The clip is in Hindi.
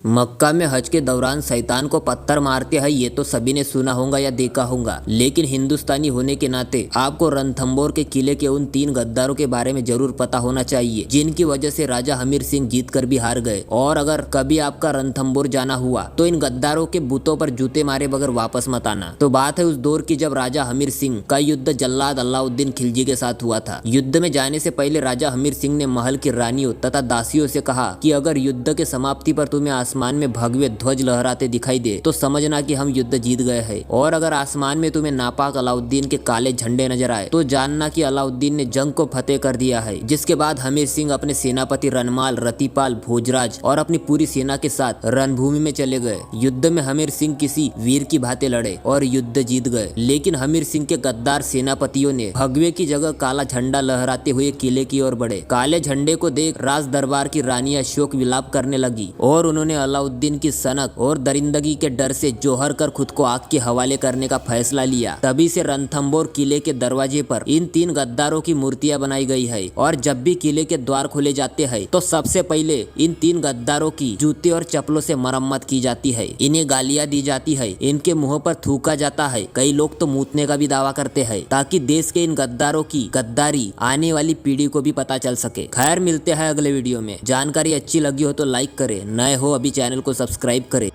मक्का में हज के दौरान शैतान को पत्थर मारते हैं, ये तो सभी ने सुना होगा या देखा होगा। लेकिन हिंदुस्तानी होने के नाते आपको रणथंभौर के किले के उन 3 गद्दारों के बारे में जरूर पता होना चाहिए, जिनकी वजह से राजा हमीर सिंह जीत कर भी हार गए। और अगर कभी आपका रणथंभौर जाना हुआ तो इन गद्दारों के बूतों पर जूते मारे बगैर वापस मत आना। तो बात है उस दौर की जब राजा हमीर सिंह का युद्ध जल्लाद अलाउद्दीन खिलजी के साथ हुआ था। युद्ध में जाने से पहले राजा हमीर सिंह ने महल की रानियों तथा दासियों से कहा कि अगर युद्ध के समाप्ति पर तुम्हें आसमान में भगवे ध्वज लहराते दिखाई दे तो समझना कि हम युद्ध जीत गए हैं, और अगर आसमान में तुम्हें नापाक अलाउद्दीन के काले झंडे नजर आए तो जानना कि अलाउद्दीन ने जंग को फतेह कर दिया है। जिसके बाद हमीर सिंह अपने सेनापति रनमाल, रतिपाल, भोजराज और अपनी पूरी सेना के साथ रणभूमि में चले गए। युद्ध में हमीर सिंह किसी वीर की भांति लड़े और युद्ध जीत गए। लेकिन हमीर सिंह के गद्दार सेनापतियों ने भगवे की जगह काला झंडा लहराते हुए किले की ओर बढ़े। काले झंडे को देख राज दरबार की रानियां शोक विलाप करने लगी और उन्होंने अलाउद्दीन की सनक और दरिंदगी के डर से जोहर कर खुद को आग के हवाले करने का फैसला लिया। तभी से रणथंभौर किले के दरवाजे पर इन 3 गद्दारों की मूर्तियां बनाई गई है, और जब भी किले के द्वार खोले जाते हैं तो सबसे पहले इन 3 गद्दारों की जूते और चप्पलों से मरम्मत की जाती है। इन्हें गालियां दी जाती है, इनके मुंह पर थूका जाता है, कई लोग तो मूतने का भी दावा करते हैं, ताकि देश के इन गद्दारों की गद्दारी आने वाली पीढ़ी को भी पता चल सके। खैर, मिलते हैं अगले वीडियो में। जानकारी अच्छी लगी हो तो लाइक करें, नए हो अभी चैनल को सब्सक्राइब करें।